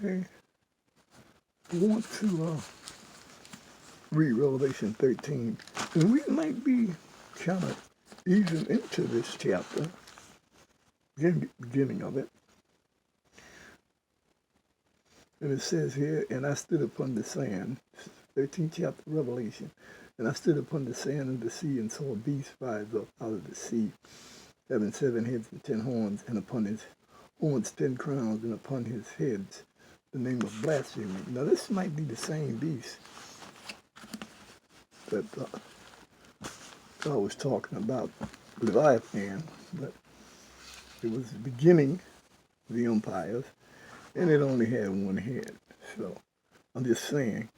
Okay. I want to read Revelation 13. And we might be kind of easing into this chapter, beginning of it. And it says here, and I stood upon the sand, 13th chapter of Revelation, and I stood upon the sand of the sea and saw a beast rise up out of the sea, having 7 heads and 10 horns, and upon his horns 10 crowns, and upon his heads the name of blasphemy. Now this might be the same beast that I was talking about, Leviathan, but it was the beginning of the empires, and it only had 1 head. So I'm just saying,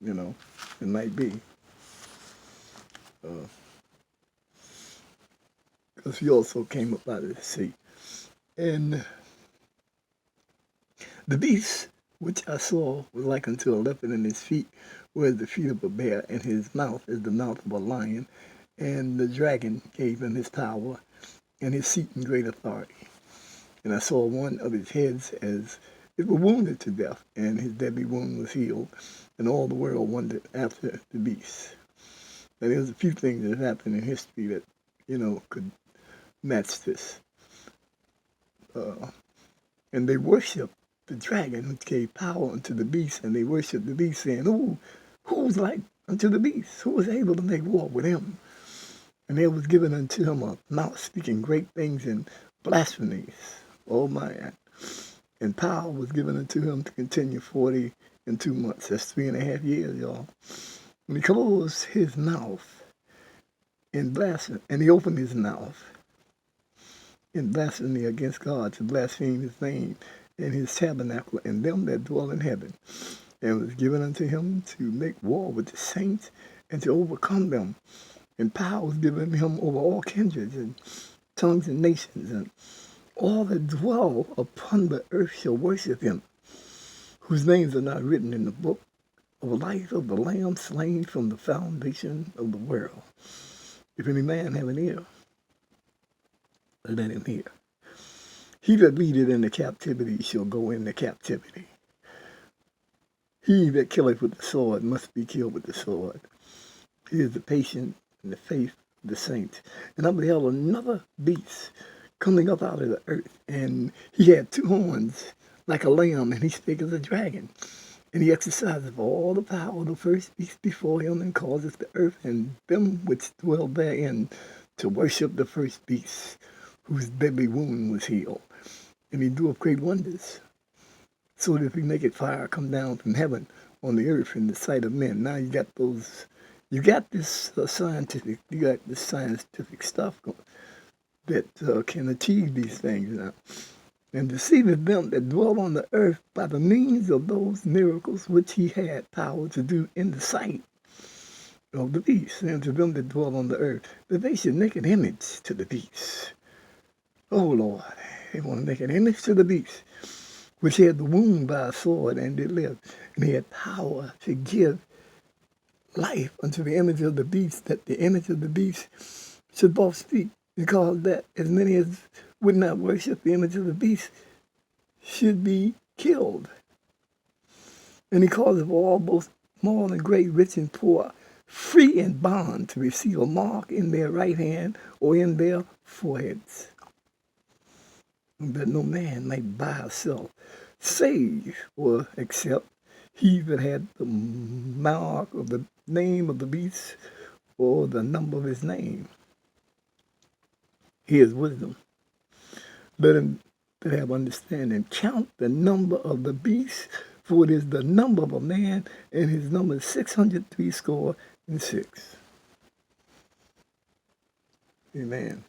it might be. Because he also came up out of the sea. And the beast which I saw was like unto a leopard, and his feet were as the feet of a bear, and his mouth as the mouth of a lion. And the dragon gave him his power and his seat and great authority. And I saw one of his heads as it were wounded to death, and his deadly wound was healed, and all the world wondered after the beast. Now, there's a few things that happened in history that, could match this. And they worshiped the dragon, which gave power unto the beast, and they worshiped the beast, saying, "Oh, who's like unto the beast? Who was able to make war with him?" And there was given unto him a mouth speaking great things and blasphemies. Oh my. And power was given unto him to continue 40 and 2 months. That's 3.5 years, y'all. And he closed his mouth in blasphemy, and he opened his mouth in blasphemy against God, to blaspheme his name and his tabernacle and them that dwell in heaven. And it was given unto him to make war with the saints and to overcome them. And power was given him over all kindreds and tongues and nations, and all that dwell upon the earth shall worship him, whose names are not written in the book of life of the Lamb slain from the foundation of the world. If any man have an ear, let him hear. He that leadeth into captivity shall go into captivity. He that killeth with the sword must be killed with the sword. He is the patience and the faith of the saints. And I beheld another beast coming up out of the earth, and he had 2 horns like a lamb, and he spake as a dragon. And he exerciseth all the power of the first beast before him, and causeth the earth and them which dwell therein to worship the first beast, whose deadly wound was healed. And he doeth great wonders, so that he maketh fire come down from heaven on the earth in the sight of men. Now you got this scientific stuff that can achieve these things now. And deceiveth them that dwell on the earth by the means of those miracles which he had power to do in the sight of the beast, and to them that dwell on the earth, that they should make an image to the beast. Oh Lord, they want to make an image to the beast, which had the wound by a sword and did live. And he had power to give life unto the image of the beast, that the image of the beast should both speak, because that as many as would not worship the image of the beast should be killed. And he causeth all, both small and great, rich and poor, free and bond, to receive a mark in their right hand or in their foreheads, that no man might buy or sell, save or except he that had the mark of the name of the beast or the number of his name. Here's wisdom. Let him that have understanding count the number of the beast, for it is the number of a man, and his number is 666. Amen.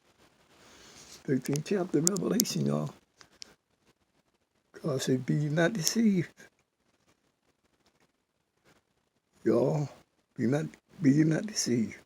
13th chapter of Revelation, y'all. God said, be ye not deceived. Y'all, be ye not deceived.